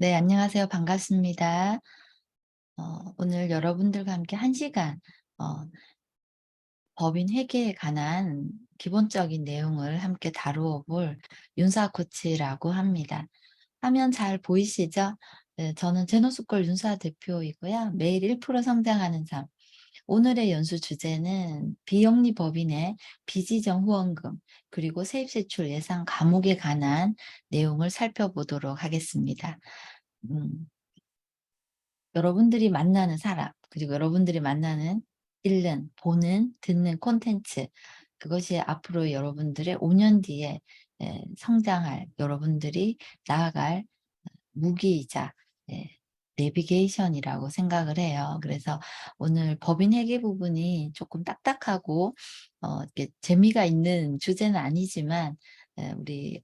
네, 안녕하세요. 반갑습니다. 오늘 여러분들과 함께 1시간 어, 법인 회계에 관한 기본적인 내용을 함께 다루어 볼 윤사 코치라고 합니다. 화면 잘 보이시죠? 네, 저는 제노스콜 윤사 대표이고요. 매일 1% 성장하는 삶. 오늘의 연수 주제는 비영리 법인의 비지정 후원금 그리고 세입세출 예상 감옥에 관한 내용을 살펴보도록 하겠습니다. 음, 여러분들이 만나는 사람, 그리고 여러분들이 만나는 읽는, 보는, 듣는 콘텐츠, 그것이 앞으로 여러분들의 5년 뒤에 성장할, 여러분들이 나아갈 무기이자 내비게이션이라고 생각을 해요. 그래서 오늘 법인 회계 부분이 조금 딱딱하고 이렇게 재미가 있는 주제는 아니지만, 우리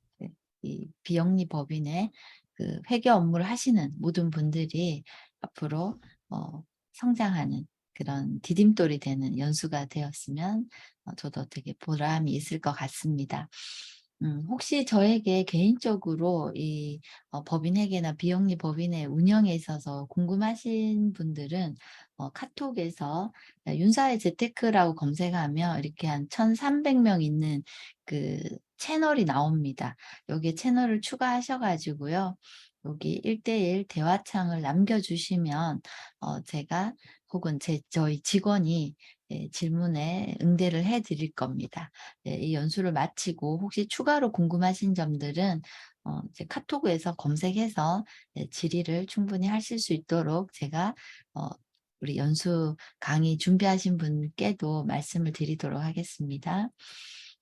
이 비영리 법인의 그 회계 업무를 하시는 모든 분들이 앞으로 성장하는 그런 디딤돌이 되는 연수가 되었으면 저도 되게 보람이 있을 것 같습니다. 혹시 저에게 개인적으로 이 법인 회계나 비영리 법인의 운영에 있어서 궁금하신 분들은 카톡에서 윤사의 재테크라고 검색하면 이렇게 한 1,300명 있는 그 채널이 나옵니다. 여기에 채널을 추가하셔 가지고요. 여기 1:1 대화창을 남겨 주시면 제가 혹은 저희 직원이 질문에 응대를 해 드릴 겁니다. 이 연수를 마치고 혹시 추가로 궁금하신 점들은 이제 카톡에서 검색해서 질의를 충분히 하실 수 있도록 제가 어 우리 연수 강의 준비하신 분께도 말씀을 드리도록 하겠습니다.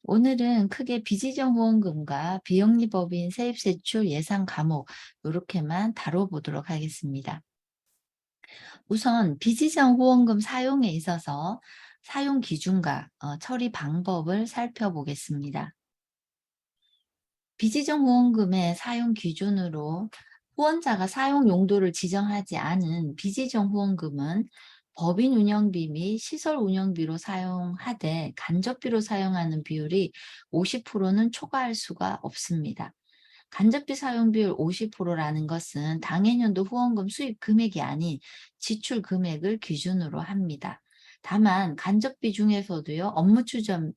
오늘은 크게 비지정 후원금과 비영리 법인 세입세출 예상 감목 이렇게만 다뤄보도록 하겠습니다. 우선 비지정 후원금 사용에 있어서 사용 기준과 처리 방법을 살펴보겠습니다. 비지정 후원금의 사용 기준으로 후원자가 사용 용도를 지정하지 않은 비지정 후원금은 법인 운영비 및 시설 운영비로 사용하되 간접비로 사용하는 비율이 50%는 초과할 수가 없습니다. 간접비 사용 비율 50%라는 것은 당해년도 후원금 수입 금액이 아닌 지출 금액을 기준으로 합니다. 다만 간접비 중에서도요, 업무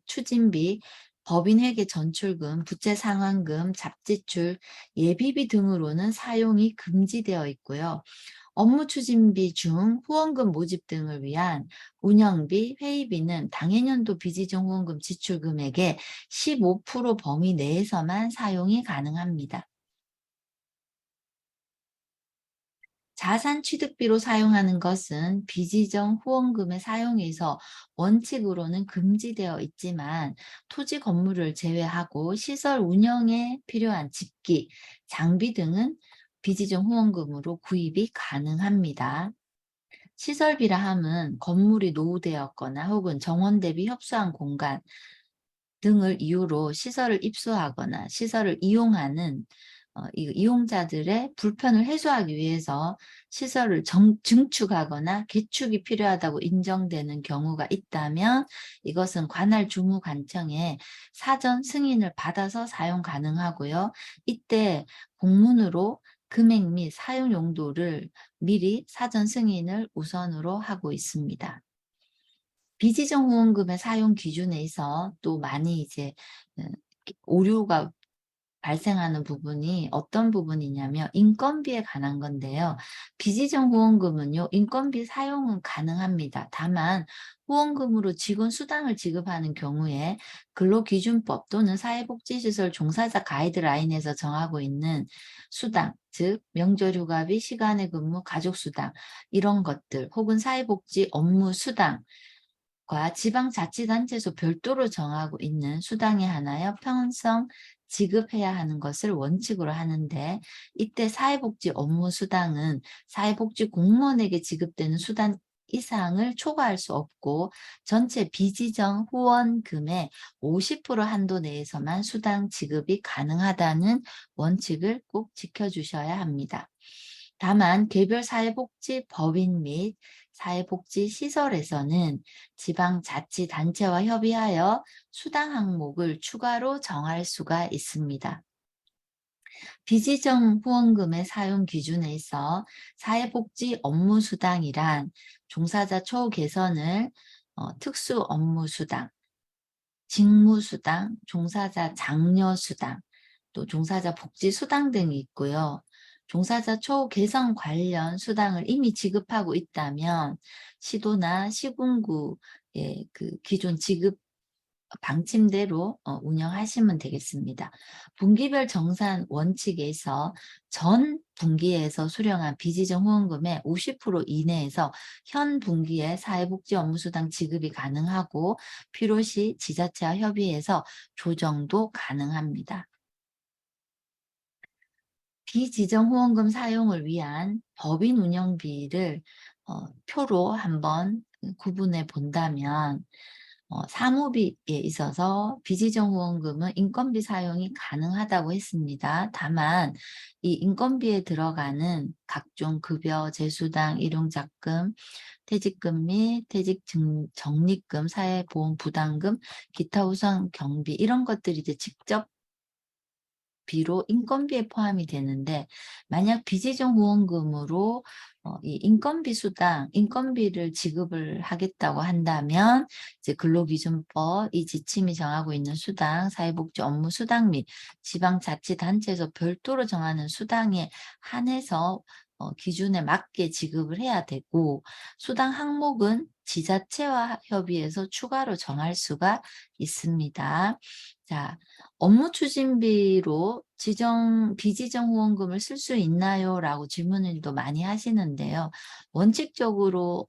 추진비, 법인 회계 전출금, 부채 상환금, 잡지출, 예비비 등으로는 사용이 금지되어 있고요. 업무 추진비 중 후원금 모집 등을 위한 운영비, 회의비는 당해년도 비지정 후원금 지출 금액의 15% 범위 내에서만 사용이 가능합니다. 자산 취득비로 사용하는 것은 비지정 후원금의 사용에서 원칙으로는 금지되어 있지만 토지 건물을 제외하고 시설 운영에 필요한 집기, 장비 등은 비지정 후원금으로 구입이 가능합니다. 시설비라 함은 건물이 노후되었거나 혹은 정원 대비 협소한 공간 등을 이유로 시설을 입소하거나 시설을 이용하는 이 이용자들의 불편을 해소하기 위해서 시설을 증축하거나 개축이 필요하다고 인정되는 경우가 있다면 이것은 관할 주무관청에 사전 승인을 받아서 사용 가능하고요. 이때 공문으로 금액 및 사용 용도를 미리 사전 승인을 우선으로 하고 있습니다. 비지정 후원금의 사용 기준에서 또 많이 이제 오류가 발생하는 부분이 어떤 부분이냐면 인건비에 관한 건데요. 비지정 후원금은요, 인건비 사용은 가능합니다. 다만 후원금으로 직원 수당을 지급하는 경우에 근로기준법 또는 사회복지시설 종사자 가이드라인에서 정하고 있는 수당, 즉 명절휴가비, 시간의 근무, 가족수당 이런 것들 혹은 사회복지 업무 수당 과 지방자치단체에서 별도로 정하고 있는 수당에 한하여 편성 지급해야 하는 것을 원칙으로 하는데 이때 사회복지 업무 수당은 사회복지 공무원에게 지급되는 수당 이상을 초과할 수 없고 전체 비지정 후원금의 50% 한도 내에서만 수당 지급이 가능하다는 원칙을 꼭 지켜주셔야 합니다. 다만 개별 사회복지 법인 및 사회복지시설에서는 지방자치단체와 협의하여 수당 항목을 추가로 정할 수가 있습니다. 비지정 후원금의 사용 기준에 있어 사회복지 업무수당이란 종사자 처우 개선을 특수 업무수당, 직무수당, 종사자 장려수당, 또 종사자 복지수당 등이 있고요. 종사자 처우 개선 관련 수당을 이미 지급하고 있다면 시도나 시군구의 그 기존 지급 방침대로 운영하시면 되겠습니다. 분기별 정산 원칙에서 전 분기에서 수령한 비지정 후원금의 50% 이내에서 현 분기에 사회복지 업무수당 지급이 가능하고 필요시 지자체와 협의해서 조정도 가능합니다. 비지정 후원금 사용을 위한 법인 운영비를 표로 한번 구분해 본다면 사무비에 있어서 비지정 후원금은 인건비 사용이 가능하다고 했습니다. 다만 이 인건비에 들어가는 각종 급여, 재수당, 일용작금, 퇴직금 및 적립금, 사회보험 부담금, 기타 우선 경비 이런 것들이 이제 직접 비로 인건비에 포함이 되는데 만약 비지정 후원금으로 이 인건비 수당, 인건비를 지급을 하겠다고 한다면 이제 근로기준법 이 지침이 정하고 있는 수당, 사회복지 업무 수당 및 지방자치단체에서 별도로 정하는 수당에 한해서 기준에 맞게 지급을 해야 되고 수당 항목은 지자체와 협의해서 추가로 정할 수가 있습니다. 자, 업무 추진비로 비지정 후원금을 쓸 수 있나요? 라고 질문을 또 많이 하시는데요. 원칙적으로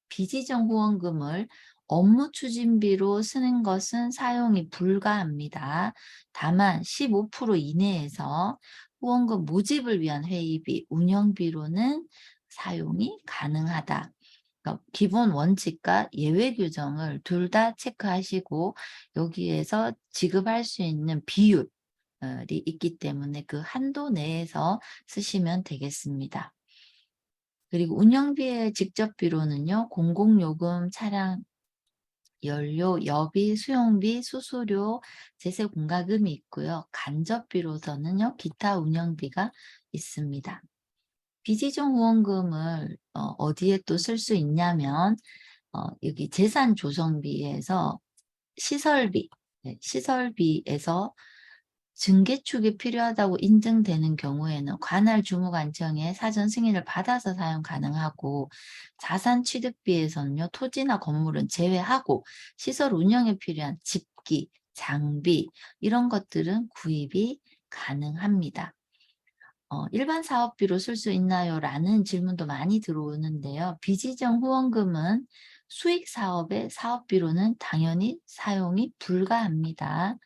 비지정 후원금을 업무 추진비로 쓰는 것은 사용이 불가합니다. 다만 15% 이내에서 후원금 모집을 위한 회의비, 운영비로는 사용이 가능하다. 그러니까 기본 원칙과 예외 규정을 둘 다 체크하시고 여기에서 지급할 수 있는 비율이 있기 때문에 그 한도 내에서 쓰시면 되겠습니다. 그리고 운영비의 직접비로는요. 공공요금, 차량 연료, 여비, 수용비, 수수료, 제세 공과금이 있고요. 간접비로서는요. 기타 운영비가 있습니다. 비지정 후원금을 어디에 또 쓸 수 있냐면 여기 재산 조성비에서 시설비, 네, 시설비에서 증개축이 필요하다고 인증되는 경우에는 관할 주무관청의 사전 승인을 받아서 사용 가능하고 자산 취득비에서는요. 토지나 건물은 제외하고 시설 운영에 필요한 집기, 장비 이런 것들은 구입이 가능합니다. 일반 사업비로 쓸 수 있나요? 라는 질문도 많이 들어오는데요. 비지정 후원금은 수익 사업의 사업비로는 당연히 사용이 불가합니다.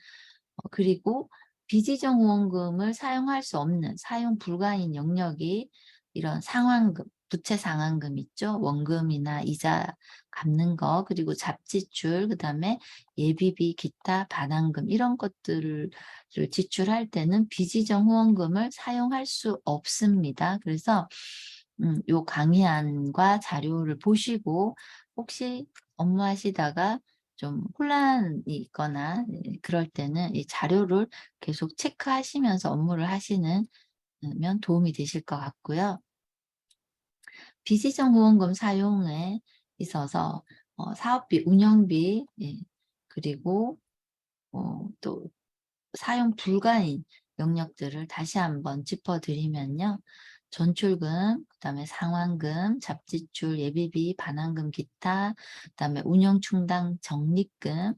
그리고 비지정 후원금을 사용할 수 없는 사용 불가인 영역이 이런 상환금, 부채 상환금 있죠. 원금이나 이자 갚는 거, 그리고 잡지출, 그다음에 예비비, 기타 반환금 이런 것들을 지출할 때는 비지정 후원금을 사용할 수 없습니다. 그래서 요 강의안과 자료를 보시고 혹시 업무하시다가 좀 혼란이 있거나 그럴 때는 이 자료를 계속 체크하시면서 업무를 하시는 면 도움이 되실 것 같고요. 비지정 후원금 사용에 있어서 사업비, 운영비, 예, 그리고 또 사용 불가인 영역들을 다시 한번 짚어드리면요. 전출금, 그다음에 상환금, 잡지출, 예비비, 반환금, 기타, 그다음에 운영 충당 적립금,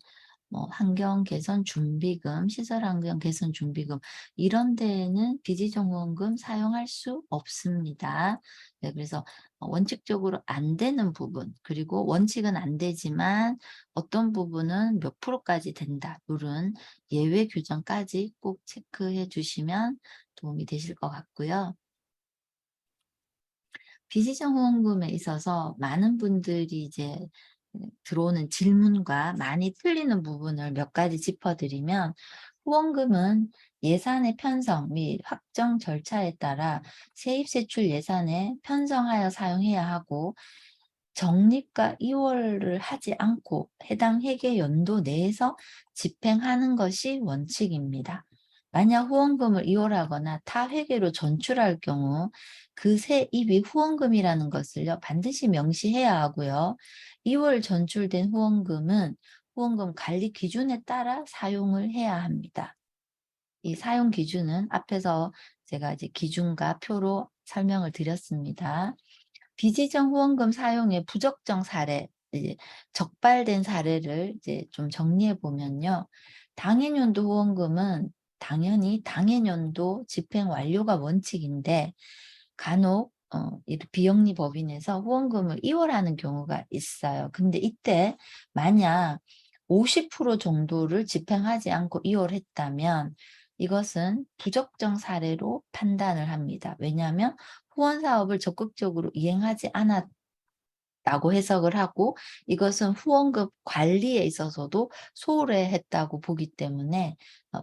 환경 개선 준비금, 시설 환경 개선 준비금 이런 데에는 비지정 후원금 사용할 수 없습니다. 네, 그래서 원칙적으로 안 되는 부분 그리고 원칙은 안 되지만 어떤 부분은 몇 프로까지 된다. 이런 예외 규정까지 꼭 체크해 주시면 도움이 되실 것 같고요. 비지정 후원금에 있어서 많은 분들이 이제 들어오는 질문과 많이 틀리는 부분을 몇 가지 짚어드리면 후원금은 예산의 편성 및 확정 절차에 따라 세입세출 예산에 편성하여 사용해야 하고 적립과 이월을 하지 않고 해당 회계 연도 내에서 집행하는 것이 원칙입니다. 만약 후원금을 이월하거나 타 회계로 전출할 경우 그 세입이 후원금이라는 것을요 반드시 명시해야 하고요. 이월 전출된 후원금은 후원금 관리 기준에 따라 사용을 해야 합니다. 이 사용 기준은 앞에서 제가 이제 기준과 표로 설명을 드렸습니다. 비지정 후원금 사용의 부적정 사례, 이제 적발된 사례를 이제 좀 정리해 보면요. 당해년도 후원금은 당연히 당해년도 집행 완료가 원칙인데 간혹 이 비영리 법인에서 후원금을 이월하는 경우가 있어요. 근데 이때 만약 50% 정도를 집행하지 않고 이월했다면 이것은 부적정 사례로 판단을 합니다. 왜냐하면 후원 사업을 적극적으로 이행하지 않았다고 해석을 하고 이것은 후원금 관리에 있어서도 소홀했다고 보기 때문에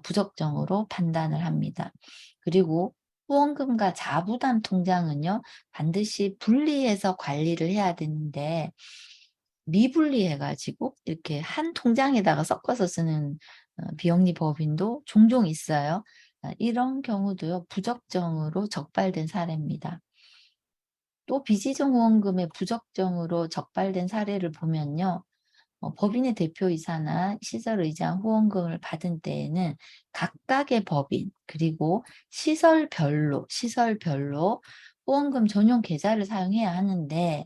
부적정으로 판단을 합니다. 그리고 후원금과 자부담 통장은요 반드시 분리해서 관리를 해야 되는데 미분리해 가지고 이렇게 한 통장에다가 섞어서 쓰는 비영리 법인도 종종 있어요. 이런 경우도요 부적정으로 적발된 사례입니다. 또 비지정 후원금의 부적정으로 적발된 사례를 보면요. 법인의 대표이사나 시설의장 후원금을 받은 때에는 각각의 법인 그리고 시설별로 후원금 전용 계좌를 사용해야 하는데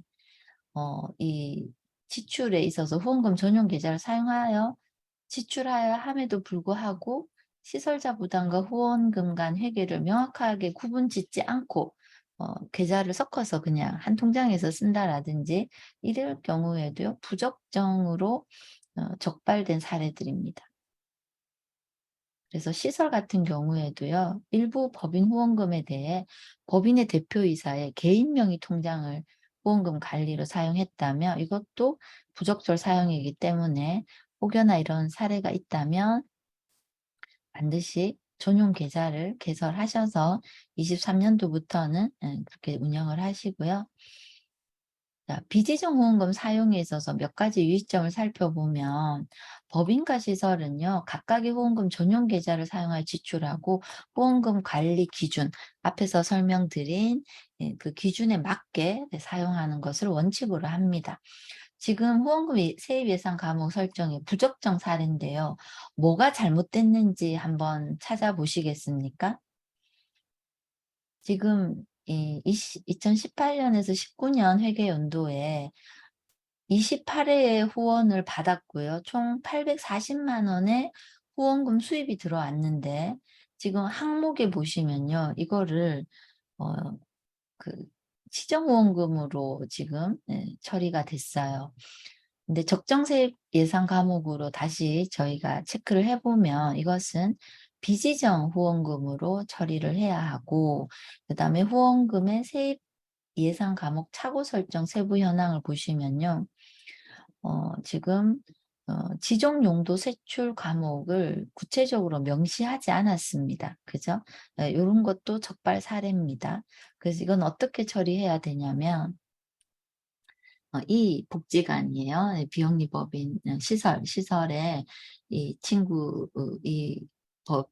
이 지출에 있어서 후원금 전용 계좌를 사용하여 지출하여야 함에도 불구하고 시설자 부담과 후원금 간 회계를 명확하게 구분짓지 않고 계좌를 섞어서 그냥 한 통장에서 쓴다라든지 이럴 경우에도요 부적정으로 적발된 사례들입니다. 그래서 시설 같은 경우에도요 일부 법인 후원금에 대해 법인의 대표이사의 개인 명의 통장을 후원금 관리로 사용했다면 이것도 부적절 사용이기 때문에 혹여나 이런 사례가 있다면 반드시 전용 계좌를 개설하셔서 23년도부터는 그렇게 운영을 하시고요. 자, 비지정 후원금 사용에 있어서 몇 가지 유의점을 살펴보면 법인과 시설은요 각각의 후원금 전용 계좌를 사용하여 지출하고 후원금 관리 기준 앞에서 설명드린 그 기준에 맞게 사용하는 것을 원칙으로 합니다. 지금 후원금 세입 예산 과목 설정의 부적정 사례인데요. 뭐가 잘못됐는지 한번 찾아보시겠습니까? 지금 이 2018년에서 19년 회계 연도에 28회의 후원을 받았고요. 총 840만 원의 후원금 수입이 들어왔는데 지금 항목에 보시면요. 이거를 어 그 시정 후원금으로 지금 처리가 됐어요. 근데 적정세입 예산 과목으로 다시 저희가 체크를 해 보면 이것은 비지정 후원금으로 처리를 해야 하고 그다음에 후원금의 세입 예산 과목 차고 설정 세부 현황을 보시면요. 지금 지정 용도 세출 과목을 구체적으로 명시하지 않았습니다. 그죠? 요런 것도 적발 사례입니다. 그래서 이건 어떻게 처리해야 되냐면 이 복지관이에요. 비영리법인 시설에 이 친구 이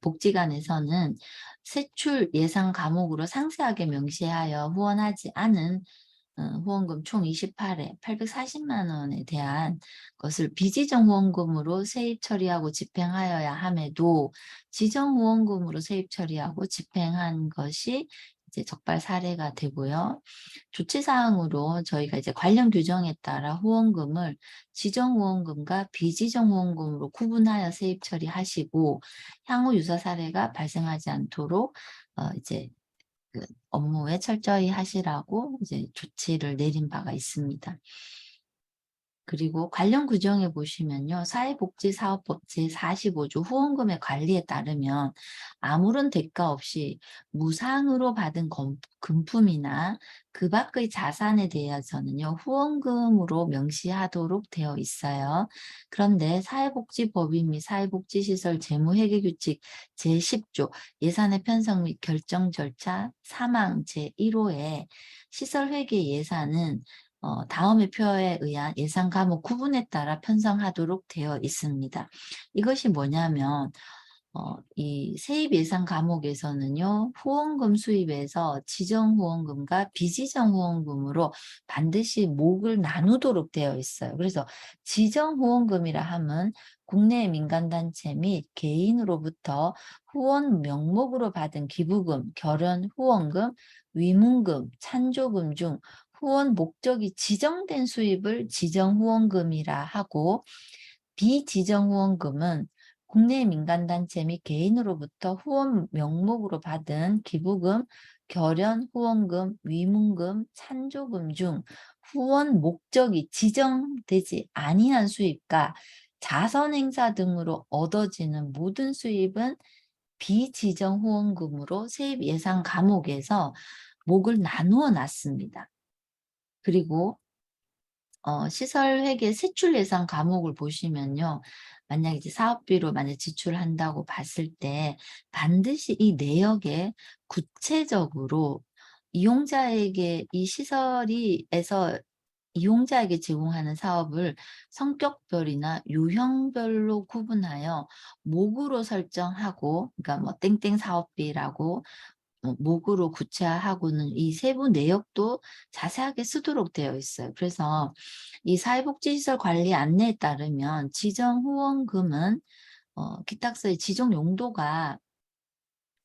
복지관에서는 세출 예산 과목으로 상세하게 명시하여 후원하지 않은 후원금 총 28회 840만 원에 대한 것을 비지정 후원금으로 세입 처리하고 집행하여야 함에도 지정 후원금으로 세입 처리하고 집행한 것이 이제 적발 사례가 되고요. 조치 사항으로 저희가 이제 관련 규정에 따라 후원금을 지정 후원금과 비지정 후원금으로 구분하여 세입 처리하시고 향후 유사 사례가 발생하지 않도록 이제 그 업무에 철저히 하시라고 이제 조치를 내린 바가 있습니다. 그리고 관련 규정에 보시면요. 사회복지사업법 제45조 후원금의 관리에 따르면 아무런 대가 없이 무상으로 받은 금품이나 그 밖의 자산에 대해서는요. 후원금으로 명시하도록 되어 있어요. 그런데 사회복지법인 및 사회복지시설 재무회계규칙 제10조 예산의 편성 및 결정 절차 사망 제1호에 시설회계 예산은 다음의 표에 의한 예산 과목 구분에 따라 편성하도록 되어 있습니다. 이것이 뭐냐면 이 세입 예산 과목에서는요, 후원금 수입에서 지정 후원금과 비지정 후원금으로 반드시 목을 나누도록 되어 있어요. 그래서 지정 후원금이라 하면 국내 민간단체 및 개인으로부터 후원 명목으로 받은 기부금, 결연 후원금, 위문금, 찬조금 중 후원 목적이 지정된 수입을 지정 후원금이라 하고, 비지정 후원금은 국내 민간단체 및 개인으로부터 후원 명목으로 받은 기부금, 결연 후원금, 위문금, 찬조금 중 후원 목적이 지정되지 아니한 수입과 자선 행사 등으로 얻어지는 모든 수입은 비지정 후원금으로 세입 예산 과목에서 목을 나누어 놨습니다. 그리고 시설회계 세출 예산 과목을 보시면요. 만약 이제 사업비로 만약 지출한다고 봤을 때 반드시 이 내역에 구체적으로 이용자에게 이 시설에서 이용자에게 제공하는 사업을 성격별이나 유형별로 구분하여 목으로 설정하고, 그러니까 뭐 땡땡 사업비라고 목으로 구체화하고는 이 세부 내역도 자세하게 쓰도록 되어 있어요. 그래서 이 사회복지시설 관리 안내에 따르면 지정 후원금은 기탁서의 지정 용도가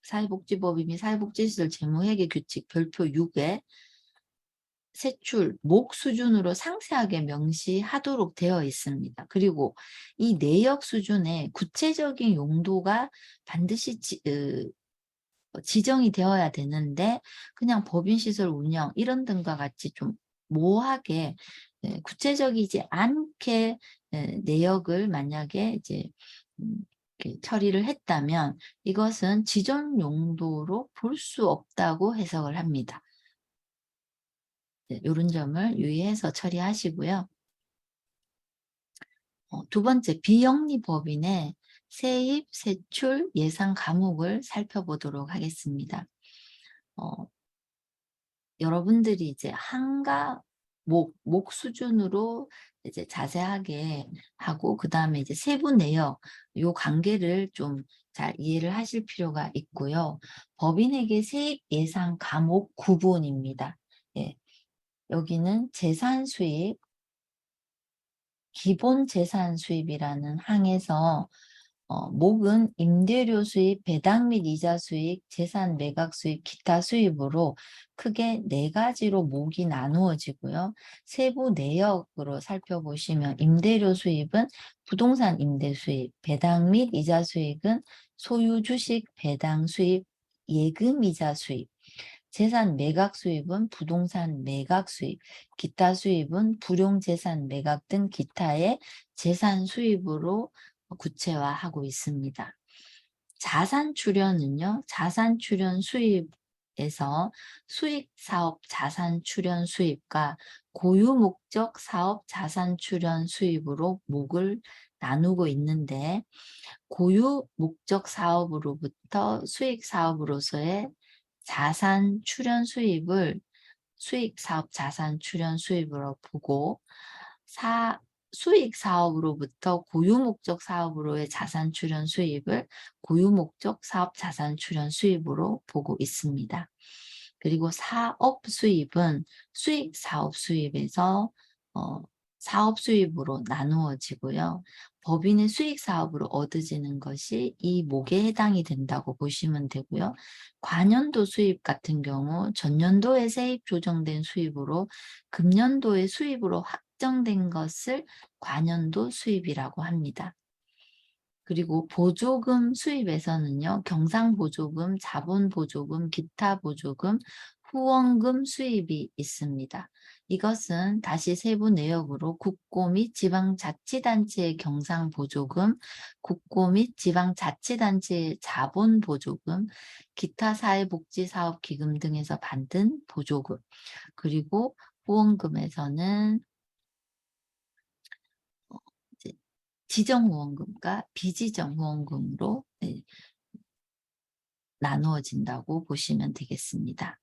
사회복지법이 및 사회복지시설 재무회계 규칙 별표 6에 세출, 목 수준으로 상세하게 명시하도록 되어 있습니다. 그리고 이 내역 수준의 구체적인 용도가 반드시 지정이 되어야 되는데, 그냥 법인시설 운영 이런 등과 같이 좀 모호하게 구체적이지 않게 내역을 만약에 이제 이렇게 처리를 했다면 이것은 지정 용도로 볼 수 없다고 해석을 합니다. 이런 점을 유의해서 처리하시고요. 두 번째, 비영리 법인의 세입, 세출, 예산 과목을 살펴보도록 하겠습니다. 여러분들이 이제 한가 목 수준으로 이제 자세하게 하고, 그다음에 이제 세부 내역, 요 관계를 좀 잘 이해를 하실 필요가 있고요. 법인에게 세입 예산 과목 구분입니다. 예. 여기는 재산 수입, 기본 재산 수입이라는 항에서 목은 임대료 수입, 배당 및 이자 수익, 재산 매각 수입, 기타 수입으로 크게 4가지로 목이 나누어지고요. 세부 내역으로 살펴보시면 임대료 수입은 부동산 임대 수입, 배당 및 이자 수익은 소유 주식 배당 수입, 예금 이자 수입, 재산 매각 수입은 부동산 매각 수입, 기타 수입은 불용재산 매각 등 기타의 재산 수입으로 구체화하고 있습니다. 자산 출연은요, 자산 출연 수입에서 수익 사업 자산 출연 수입과 고유 목적 사업 자산 출연 수입으로 목을 나누고 있는데, 고유 목적 사업으로부터 수익 사업으로서의 자산 출연 수입을 수익 사업 자산 출연 수입으로 보고, 수익 사업으로부터 고유 목적 사업으로의 자산 출연 수입을 고유 목적 사업 자산 출연 수입으로 보고 있습니다. 그리고 사업 수입은 수익 사업 수입에서 사업 수입으로 나누어지고요. 법인의 수익 사업으로 얻어지는 것이 이 목에 해당이 된다고 보시면 되고요. 관연도 수입 같은 경우 전년도에 세입 조정된 수입으로 금년도의 수입으로 확정된 것을 관연도 수입이라고 합니다. 그리고 보조금 수입에서는요, 경상보조금, 자본보조금, 기타 보조금, 후원금 수입이 있습니다. 이것은 다시 세부 내역으로 국고 및 지방자치단체의 경상보조금, 국고 및 지방자치단체의 자본보조금, 기타 사회복지사업기금 등에서 받은 보조금, 그리고 후원금에서는 이제 지정 후원금과 비지정 후원금으로 나누어진다고 보시면 되겠습니다.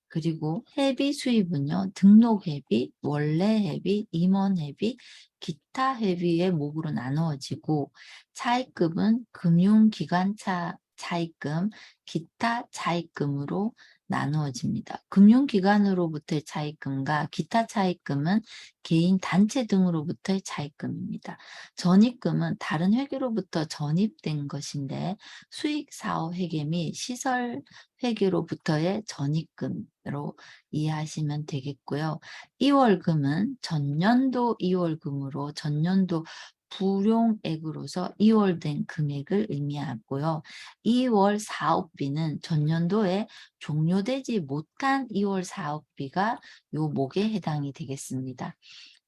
그리고 회비 수입은요. 등록회비, 원래회비, 임원회비, 기타 회비의 목으로 나누어지고 차입금은 금융기관차 차입금, 기타 차입금으로 나누어집니다. 금융기관으로부터의 차입금과 기타 차입금은 개인 단체 등으로부터의 차입금입니다. 전입금은 다른 회계로부터 전입된 것인데 수익사업회계 및 시설회계로부터의 전입금으로 이해하시면 되겠고요. 2월금은 전년도 2월금으로 전년도 불용액으로서 2월 된 금액을 의미하고요. 2월 사업비는 전년도에 종료되지 못한 2월 사업비가 요 목에 해당이 되겠습니다.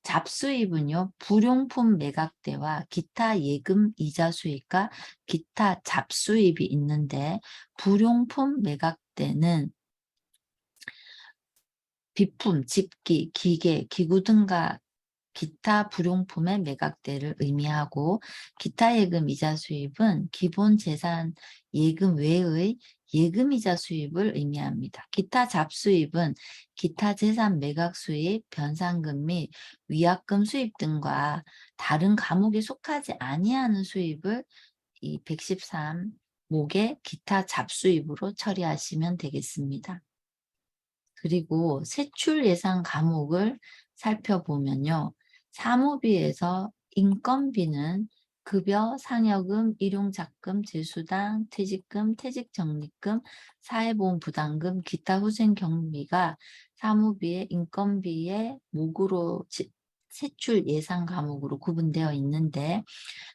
잡수입은요, 불용품 매각대와 기타 예금 이자 수입과 기타 잡수입이 있는데, 불용품 매각대는 비품, 집기, 기계, 기구 등과 기타 불용품의 매각대를 의미하고 기타 예금 이자 수입은 기본 재산 예금 외의 예금이자 수입을 의미합니다. 기타 잡수입은 기타 재산 매각 수입, 변상금 및 위약금 수입 등과 다른 과목에 속하지 아니하는 수입을 이 113 목의 기타 잡수입으로 처리하시면 되겠습니다. 그리고 세출 예상 과목을 살펴보면요. 사무비에서 인건비는 급여, 상여금, 일용작금, 제수당, 퇴직금, 퇴직적립금, 사회보험 부담금, 기타 후생 경비가 사무비의 인건비의 목으로 세출 예상 과목으로 구분되어 있는데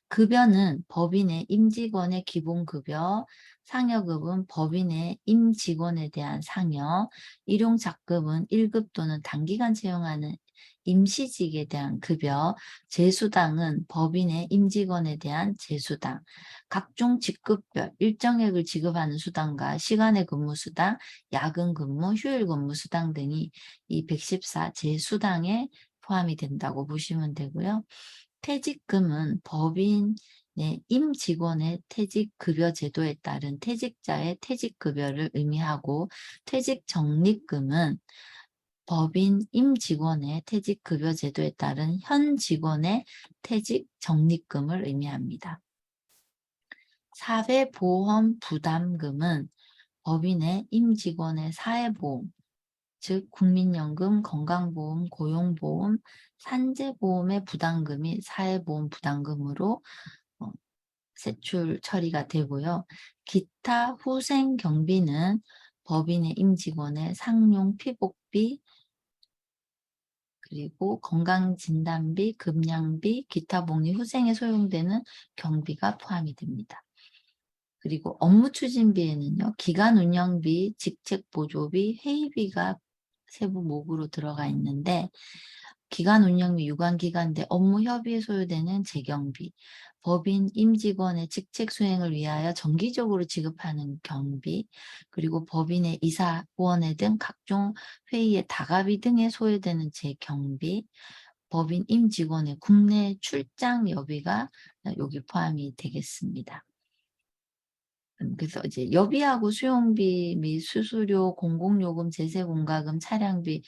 급여는 법인의 임직원의 기본급여, 상여급은 법인의 임직원에 대한 상여, 일용작금은 1급 또는 단기간 채용하는 임시직에 대한 급여, 제수당은 법인의 임직원에 대한 제수당, 각종 직급별 일정액을 지급하는 수당과 시간의 근무 수당, 야근 근무, 휴일 근무 수당 등이 이 114 제수당에 포함이 된다고 보시면 되고요. 퇴직금은 법인의 임직원의 퇴직급여 제도에 따른 퇴직자의 퇴직급여를 의미하고 퇴직적립금은 법인 임직원의 퇴직급여 제도에 따른 현 직원의 퇴직적립금을 의미합니다. 사회보험 부담금은 법인의 임직원의 사회보험, 즉 국민연금, 건강보험, 고용보험, 산재보험의 부담금이 사회보험 부담금으로 세출 처리가 되고요. 기타 후생 경비는 법인의 임직원의 상용 피복비, 그리고 건강진단비, 급량비, 기타 복리 후생에 소용되는 경비가 포함이 됩니다. 그리고 업무 추진비에는요, 기간 운영비, 직책 보조비, 회의비가 세부 목으로 들어가 있는데 기간 운영비, 유관기관대 업무 협의에 소요되는 재경비, 법인 임직원의 직책 수행을 위하여 정기적으로 지급하는 경비, 그리고 법인의 이사, 후원회 등 각종 회의의 다가비 등에 소요되는 재경비, 법인 임직원의 국내 출장 여비가 여기 포함이 되겠습니다. 그래서 이제 여비하고 수용비 및 수수료, 공공요금, 제세공과금, 차량비,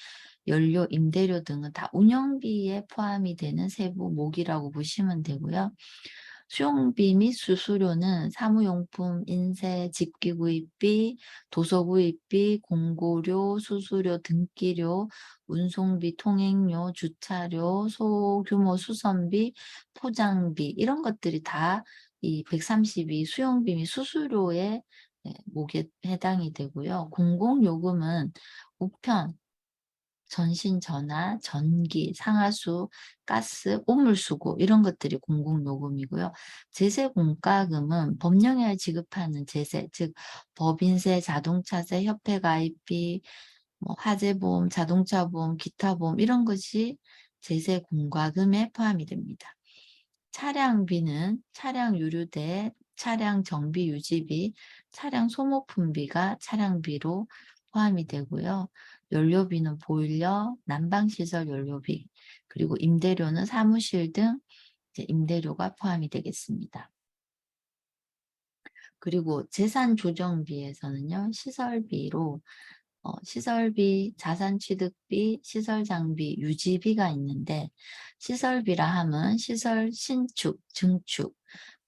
연료, 임대료 등은 다 운영비에 포함이 되는 세부 목이라고 보시면 되고요. 수용비 및 수수료는 사무용품, 인쇄, 집기구입비, 도서구입비, 공고료, 수수료, 등기료, 운송비, 통행료, 주차료, 소규모 수선비, 포장비 이런 것들이 다 이 132 수용비 및 수수료의 목에 해당이 되고요. 공공요금은 우편, 전신 전화, 전기, 상하수, 가스, 오물수고 이런 것들이 공공요금이고요. 제세 공과금은 법령에 지급하는 제세, 즉 법인세, 자동차세, 협회 가입비, 화재보험, 자동차보험, 기타보험 이런 것이 제세 공과금에 포함이 됩니다. 차량비는 차량 유류대, 차량 정비 유지비, 차량 소모품비가 차량비로 포함이 되고요. 연료비는 보일러, 난방시설 연료비, 그리고 임대료는 사무실 등 이제 임대료가 포함이 되겠습니다. 그리고 재산조정비에서는요, 시설비로 시설비, 자산취득비, 시설장비, 유지비가 있는데, 시설비라 함은 시설 신축, 증축,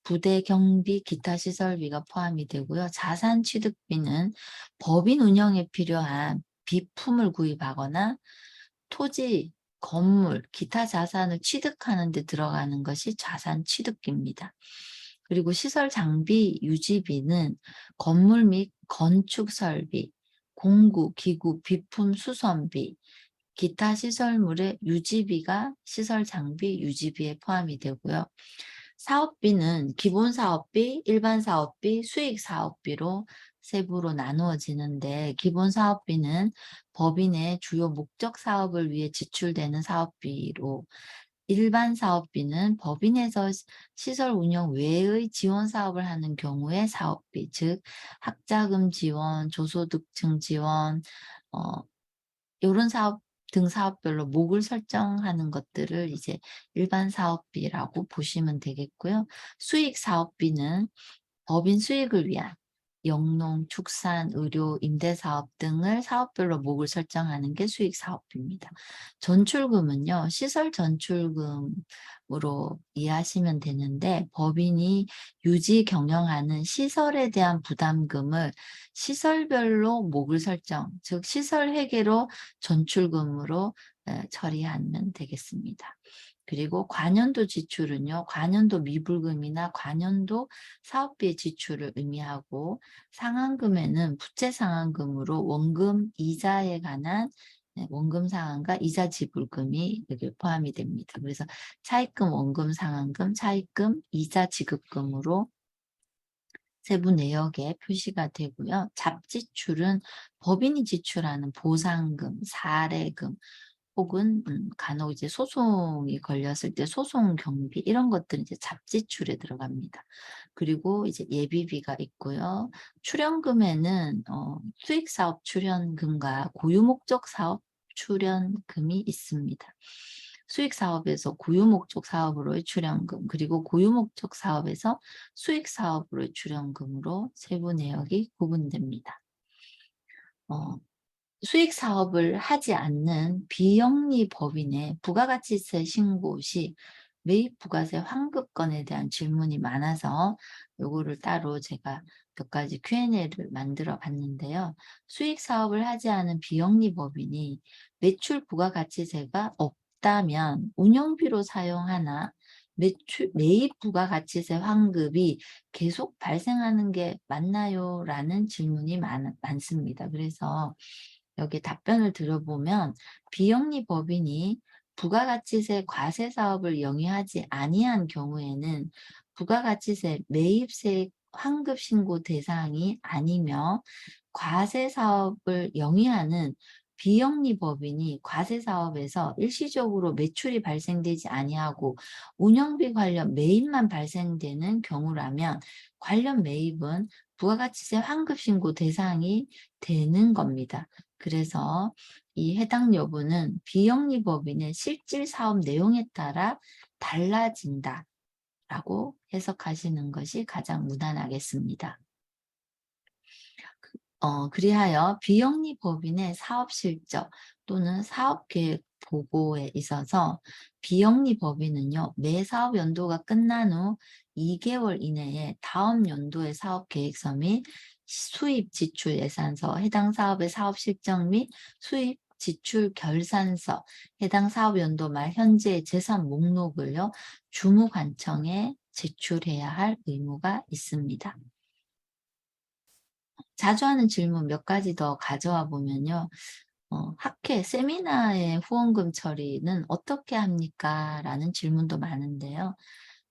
부대 경비, 기타 시설비가 포함이 되고요. 자산취득비는 법인 운영에 필요한 비품을 구입하거나 토지, 건물, 기타 자산을 취득하는 데 들어가는 것이 자산취득비입니다. 그리고 시설 장비 유지비는 건물 및 건축 설비, 공구, 기구, 비품 수선비, 기타 시설물의 유지비가 시설 장비 유지비에 포함이 되고요. 사업비는 기본 사업비, 일반 사업비, 수익 사업비로 세부로 나누어지는데, 기본 사업비는 법인의 주요 목적 사업을 위해 지출되는 사업비로, 일반 사업비는 법인에서 시설 운영 외의 지원 사업을 하는 경우의 사업비, 즉 학자금 지원, 조소득층 지원, 요런 사업 등 사업별로 목을 설정하는 것들을 이제 일반 사업비라고 보시면 되겠고요. 수익 사업비는 법인 수익을 위한 영농, 축산, 의료, 임대사업 등을 사업별로 목을 설정하는 게 수익 사업비입니다. 전출금은요, 시설 전출금으로 이해하시면 되는데, 법인이 유지 경영하는 시설에 대한 부담금을 시설별로 목을 설정, 즉 시설 회계로 전출금으로 처리하면 되겠습니다. 그리고 관연도 지출은요, 관연도 미불금이나 관연도 사업비의 지출을 의미하고, 상환금에는 부채 상환금으로 원금 이자에 관한 원금 상환과 이자 지불금이 여기 포함이 됩니다. 그래서 차입금, 원금 상환금, 차입금, 이자 지급금으로 세부 내역에 표시가 되고요. 잡지출은 법인이 지출하는 보상금, 사례금, 혹은 간혹 이제 소송이 걸렸을 때 소송 경비 이런 것들은 이제 잡지출에 들어갑니다. 그리고 이제 예비비가 있고요. 출연금에는 수익 사업 출연금과 고유 목적 사업 출연금이 있습니다. 수익 사업에서 고유 목적 사업으로의 출연금, 그리고 고유 목적 사업에서 수익 사업으로의 출연금으로 세부 내역이 구분됩니다. 수익 사업을 하지 않는 비영리 법인의 부가가치세 신고 시 매입 부가세 환급건에 대한 질문이 많아서 요거를 따로 제가 몇 가지 Q&A를 만들어 봤는데요. 수익 사업을 하지 않은 비영리 법인이 매출 부가가치세가 없다면 운영비로 사용하나 매입 부가가치세 환급이 계속 발생하는 게 맞나요? 라는 질문이 많습니다. 그래서 여기 답변을 들어보면, 비영리 법인이 부가가치세 과세 사업을 영위하지 아니한 경우에는 부가가치세 매입세 환급 신고 대상이 아니며, 과세 사업을 영위하는 비영리 법인이 과세 사업에서 일시적으로 매출이 발생되지 아니하고 운영비 관련 매입만 발생되는 경우라면 관련 매입은 부가가치세 환급 신고 대상이 되는 겁니다. 그래서 이 해당 여부는 비영리 법인의 실질 사업 내용에 따라 달라진다라고 해석하시는 것이 가장 무난하겠습니다. 그리하여 비영리 법인의 사업 실적 또는 사업 계획 보고에 있어서 비영리 법인은요, 매 사업 연도가 끝난 후 2개월 이내에 다음 연도의 사업 계획서 및 수입 지출 예산서, 해당 사업의 사업 실적 및 수입 지출 결산서, 해당 사업 연도 말 현재의 재산 목록을요, 주무관청에 제출해야 할 의무가 있습니다. 자주 하는 질문 몇 가지 더 가져와 보면요. 학회, 세미나의 후원금 처리는 어떻게 합니까? 라는 질문도 많은데요.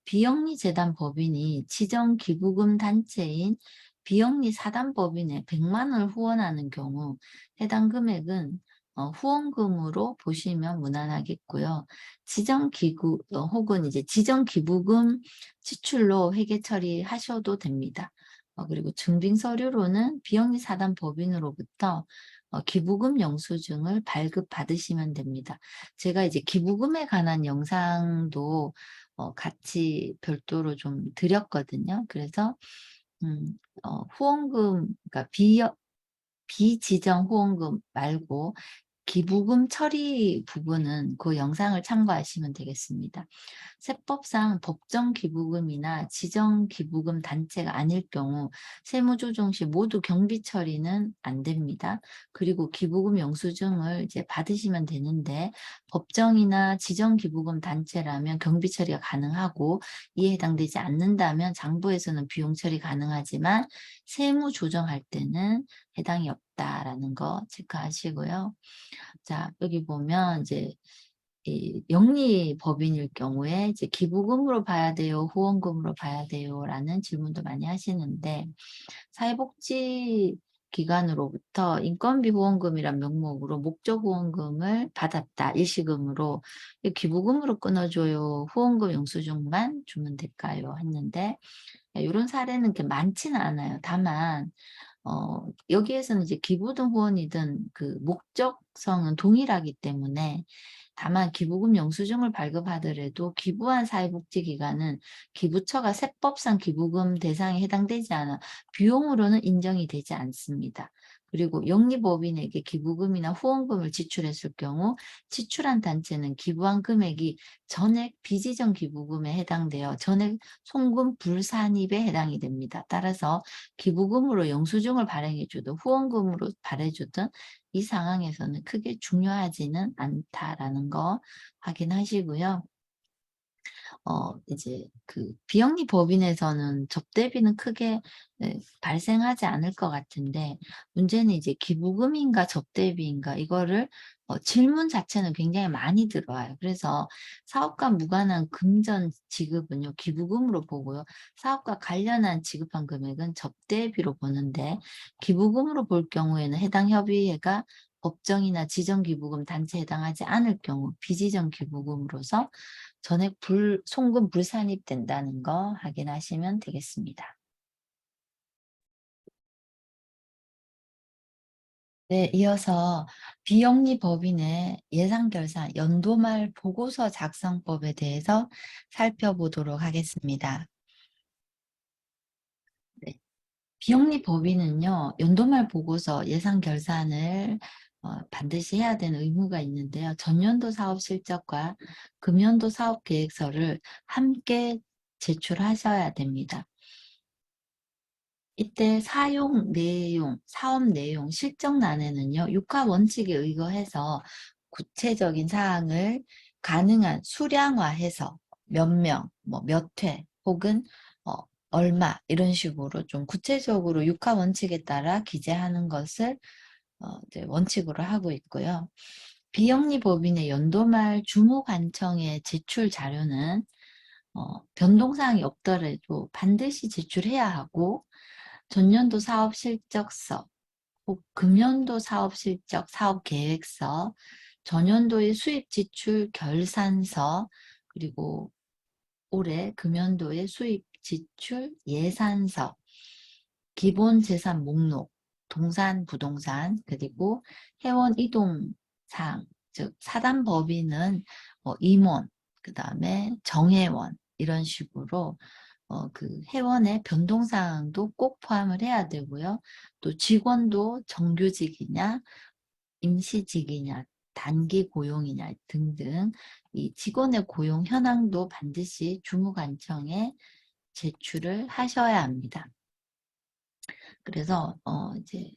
비영리 재단 법인이 지정 기부금 단체인 비영리 사단 법인에 100만 원을 후원하는 경우 해당 금액은 후원금으로 보시면 무난하겠고요. 지정 기구 혹은 이제 지정 기부금 지출로 회계 처리하셔도 됩니다. 그리고 증빙 서류로는 비영리 사단 법인으로부터 기부금 영수증을 발급받으시면 됩니다. 제가 이제 기부금에 관한 영상도 같이 별도로 좀 드렸거든요. 그래서 후원금, 그러니까 비지정 후원금 말고 기부금 처리 부분은 그 영상을 참고하시면 되겠습니다. 세법상 법정 기부금이나 지정 기부금 단체가 아닐 경우 세무조정 시 모두 경비 처리는 안 됩니다. 그리고 기부금 영수증을 이제 받으시면 되는데 법정이나 지정 기부금 단체라면 경비 처리가 가능하고 이에 해당되지 않는다면 장부에서는 비용 처리 가능하지만 세무 조정할 때는 해당이 없다라는 거 체크하시고요. 자, 여기 보면 이제 이 영리법인일 경우에 이제 기부금으로 봐야 돼요, 후원금으로 봐야 돼요라는 질문도 많이 하시는데 사회복지기관으로부터 인건비 후원금이란 명목으로 목적 후원금을 받았다, 일시금으로. 기부금으로 끊어줘요, 후원금 영수증만 주면 될까요? 했는데 이런 사례는 그렇게 많지는 않아요. 다만 여기에서는 이제 기부든 후원이든 그 목적성은 동일하기 때문에 다만 기부금 영수증을 발급하더라도 기부한 사회복지기관은 기부처가 세법상 기부금 대상에 해당되지 않아 비용으로는 인정이 되지 않습니다. 그리고 영리법인에게 기부금이나 후원금을 지출했을 경우 지출한 단체는 기부한 금액이 전액 비지정 기부금에 해당되어 전액 송금 불산입에 해당이 됩니다. 따라서 기부금으로 영수증을 발행해 주든 후원금으로 발해 주든 이 상황에서는 크게 중요하지는 않다라는 거 확인하시고요. 이제 그 비영리 법인에서는 접대비는 크게 발생하지 않을 것 같은데 문제는 이제 기부금인가 접대비인가 이거를 질문 자체는 굉장히 많이 들어와요. 그래서 사업과 무관한 금전 지급은요 기부금으로 보고요. 사업과 관련한 지급한 금액은 접대비로 보는데 기부금으로 볼 경우에는 해당 협의회가 법정이나 지정기부금 단체에 해당하지 않을 경우 비지정 기부금으로서 전액 송금 불산입된다는 거 확인하시면 되겠습니다. 네, 이어서 비영리 법인의 예상결산 연도말 보고서 작성법에 대해서 살펴보도록 하겠습니다. 네. 비영리 법인은요, 연도말 보고서 예상결산을 반드시 해야 되는 의무가 있는데요. 전년도 사업 실적과 금연도 사업 계획서를 함께 제출하셔야 됩니다. 이때 사업 내용, 실적란에는요, 육하 원칙에 의거해서 구체적인 사항을 가능한 수량화해서 몇 명, 뭐 몇 회, 혹은 얼마 이런 식으로 좀 구체적으로 육하 원칙에 따라 기재하는 것을 이제 원칙으로 하고 있고요. 비영리 법인의 연도말 주무관청에 제출 자료는 변동사항이 없더라도 반드시 제출해야 하고 전년도 사업 실적서, 혹 금년도 사업 실적 사업 계획서, 전년도의 수입 지출 결산서, 그리고 올해 금연도의 수입 지출 예산서, 기본 재산 목록, 동산 부동산, 그리고 회원 이동 사항, 즉 사단 법인은 임원, 그다음에 정회원 이런 식으로 그 회원의 변동사항도 꼭 포함을 해야 되고요. 또 직원도 정규직이냐, 임시직이냐, 단기 고용이냐 등등 이 직원의 고용 현황도 반드시 주무관청에 제출을 하셔야 합니다. 그래서 이제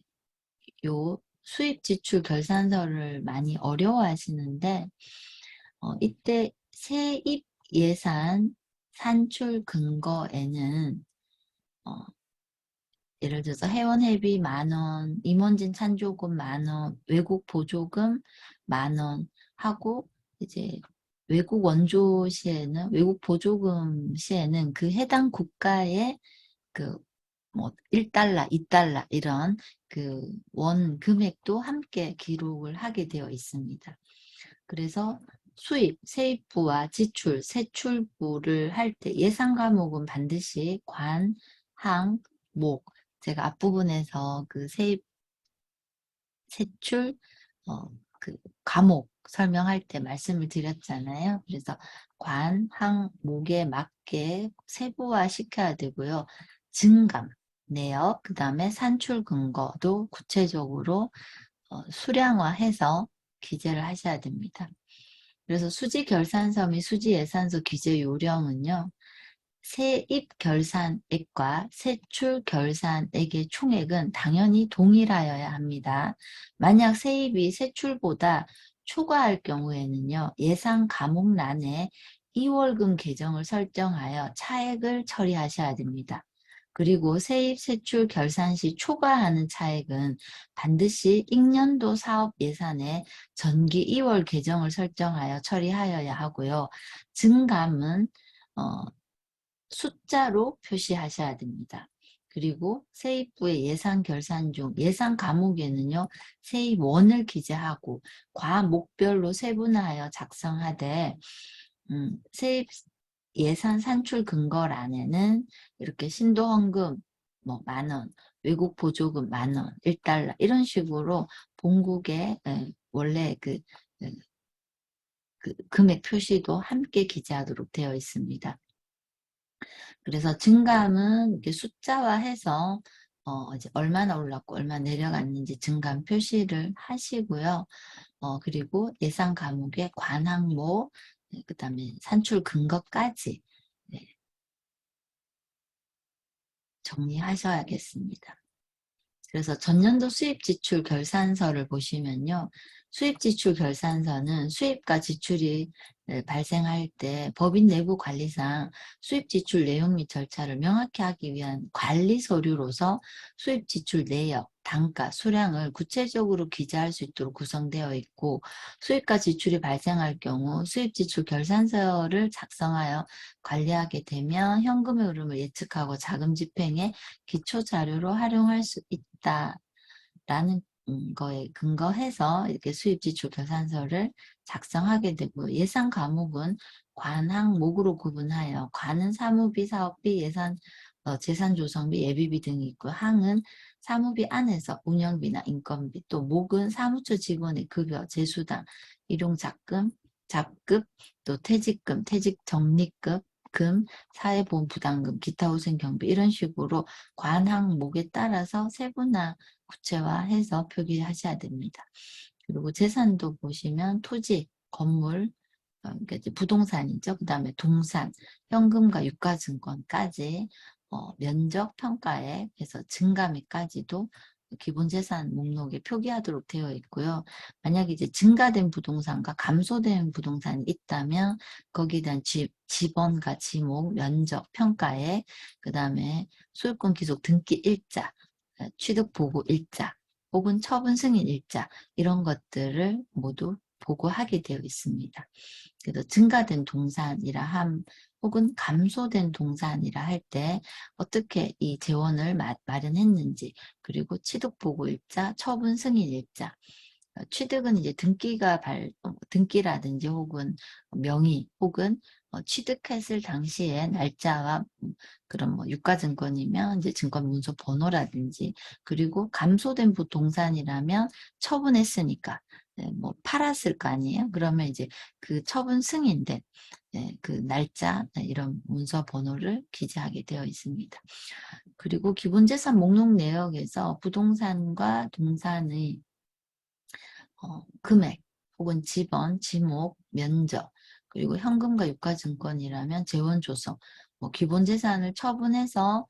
요 수입 지출 결산서를 많이 어려워하시는데 이때 세입 예산 산출 근거에는 예를 들어서 회원회비 10,000원, 임원진 찬조금 10,000원, 외국 보조금 10,000원 하고 이제 외국 원조 시에는 외국 보조금 시에는 그 해당 국가의 그 뭐 1달러, 2달러 이런 그 원 금액도 함께 기록을 하게 되어 있습니다. 그래서 수입, 세입부와 지출, 세출부를 할 때 예상 과목은 반드시 관, 항, 목 제가 앞부분에서 그 세입, 세출 그 과목 설명할 때 말씀을 드렸잖아요. 그래서 관, 항, 목에 맞게 세부화 시켜야 되고요. 증감, 내역, 그다음에 산출 근거도 구체적으로 수량화해서 기재를 하셔야 됩니다. 그래서 수지 결산서 및 수지 예산서 기재 요령은요. 세입 결산액과 세출 결산액의 총액은 당연히 동일하여야 합니다. 만약 세입이 세출보다 초과할 경우에는요. 예산 과목란에 2월금 계정을 설정하여 차액을 처리하셔야 됩니다. 그리고 세입 세출 결산 시 초과하는 차액은 반드시 익년도 사업 예산에 전기 2월 계정을 설정하여 처리하여야 하고요. 증감은 숫자로 표시하셔야 됩니다. 그리고 세입부의 예산 결산 중 예산 과목에는요. 세입원을 기재하고 과목별로 세분화하여 작성하되 세입 예산 산출 근거란에는 이렇게 신도헌금 뭐 만원, 외국 보조금 만원, 1달러 이런 식으로 본국의 원래 그 금액 표시도 함께 기재하도록 되어 있습니다. 그래서 증감은 이렇게 숫자화해서 이제 얼마나 올랐고 얼마 내려갔는지 증감 표시를 하시고요. 그리고 예산 과목의 관항목, 그다음에 산출 근거까지 정리하셔야겠습니다. 그래서 전년도 수입 지출 결산서를 보시면요. 수입 지출 결산서는 수입과 지출이 발생할 때 법인 내부 관리상 수입 지출 내용 및 절차를 명확히 하기 위한 관리 서류로서 수입 지출 내역, 단가, 수량을 구체적으로 기재할 수 있도록 구성되어 있고 수입과 지출이 발생할 경우 수입 지출 결산서를 작성하여 관리하게 되면 현금의 흐름을 예측하고 자금 집행에 기초 자료로 활용할 수 있다라는 거에 근거해서 이렇게 수입지출 계산서를 작성하게 되고 예산 과목은 관항목으로 구분하여 관은 사무비, 사업비, 예산, 재산조성비, 예비비 등이 있고 항은 사무비 안에서 운영비나 인건비, 또 목은 사무처 직원의 급여, 재수당, 일용작금, 잡급, 또 퇴직금, 퇴직정리급, 금, 사회보험 부담금, 기타 후생 경비 이런 식으로 관항목에 따라서 세분화 구체화해서 표기하셔야 됩니다. 그리고 재산도 보시면 토지, 건물, 그러니까 이제 부동산이죠. 그 다음에 동산, 현금과 유가증권까지 면적 평가액 해서 증감액까지도 기본재산 목록에 표기하도록 되어 있고요. 만약에 이제 증가된 부동산과 감소된 부동산이 있다면 거기에 대한 지번과 지목, 면적, 평가액, 그 다음에 소유권 귀속 등기 일자, 취득 보고 일자, 혹은 처분 승인 일자 이런 것들을 모두 보고하게 되어 있습니다. 그래서 증가된 동산이라 함 혹은 감소된 동산이라 할 때 어떻게 이 재원을 마련했는지 그리고 취득보고 일자, 처분 승인 일자 취득은 이제 등기라든지 혹은 명의 혹은 취득했을 당시에 날짜와 그런 뭐 유가증권이면 이제 증권 문서 번호라든지 그리고 감소된 부동산이라면 처분했으니까 뭐 팔았을 거 아니에요. 그러면 이제 그 처분 승인된 그 날짜 이런 문서 번호를 기재하게 되어 있습니다. 그리고 기본재산 목록 내역에서 부동산과 동산의 금액 혹은 지번, 지목, 면적 그리고 현금과 유가증권이라면 재원조성 뭐 기본재산을 처분해서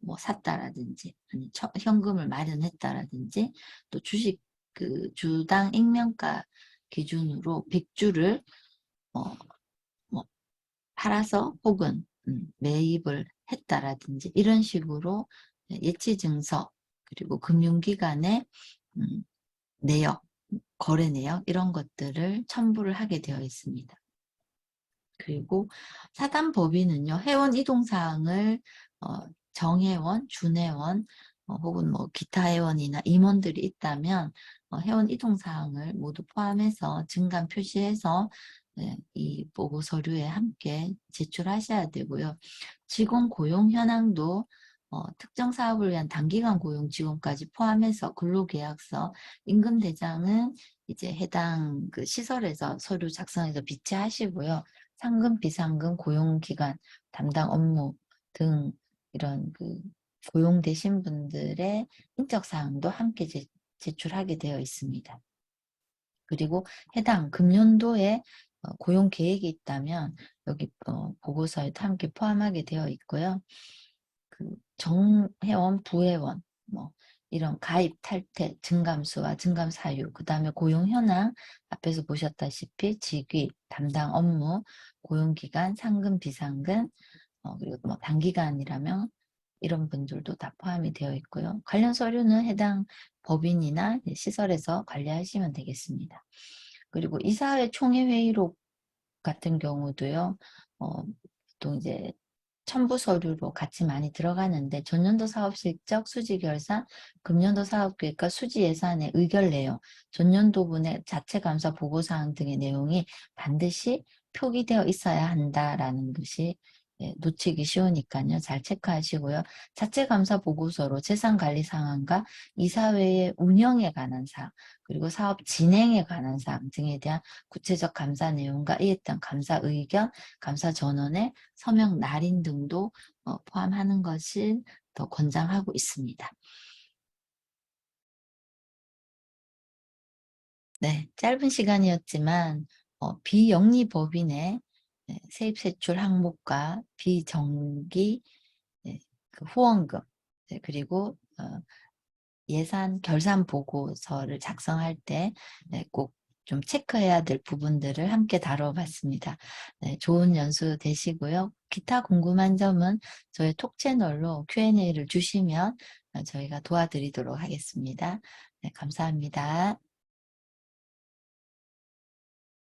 뭐 샀다라든지 아니 현금을 마련했다라든지 또 주식 그 주당 익명가 기준으로 100주를 뭐 팔아서 혹은 매입을 했다라든지 이런 식으로 예치증서 그리고 금융기관의 내역 거래 내역 이런 것들을 첨부를 하게 되어 있습니다. 그리고 사단법인은요. 회원 이동사항을 정회원, 준회원 혹은 뭐 기타 회원이나 임원들이 있다면 회원 이동사항을 모두 포함해서 증감 표시해서 이 보고 서류에 함께 제출하셔야 되고요. 직원 고용 현황도 특정 사업을 위한 단기간 고용 직원까지 포함해서 근로계약서, 임금대장은 이제 해당 그 시설에서 서류 작성해서 비치하시고요. 상금, 비상금, 고용기간, 담당 업무 등 이런 그 고용되신 분들의 인적사항도 함께 제출하게 되어 있습니다. 그리고 해당 금년도에 고용 계획이 있다면 여기 보고서에도 함께 포함하게 되어 있고요. 그 정회원, 부회원, 뭐 이런 가입, 탈퇴, 증감수와 증감 사유, 그 다음에 고용 현황, 앞에서 보셨다시피 직위, 담당 업무, 고용기간, 상금, 비상금, 그리고 뭐 단기간이라면 이런 분들도 다 포함이 되어 있고요. 관련 서류는 해당 법인이나 시설에서 관리하시면 되겠습니다. 그리고 이사회 총회 회의록 같은 경우도요. 보통 이제 첨부 서류로 같이 많이 들어가는데 전년도 사업 실적, 수지 결산, 금년도 사업 계획과 수지 예산의 의결 내용, 전년도분의 자체 감사 보고 사항 등의 내용이 반드시 표기되어 있어야 한다라는 것이 놓치기 쉬우니까요. 잘 체크하시고요. 자체 감사 보고서로 재산 관리 상황과 이사회의 운영에 관한 사항, 그리고 사업 진행에 관한 사항 등에 대한 구체적 감사 내용과 이에 따른 감사 의견, 감사 전원의 서명 날인 등도 포함하는 것을 더 권장하고 있습니다. 네, 짧은 시간이었지만 비영리법인의 세입세출 항목과 비정기 그 후원금, 그리고 예산 결산 보고서를 작성할 때 꼭 좀 체크해야 될 부분들을 함께 다뤄봤습니다. 네, 좋은 연수 되시고요. 기타 궁금한 점은 저희 톡 채널로 Q&A를 주시면 저희가 도와드리도록 하겠습니다. 네, 감사합니다.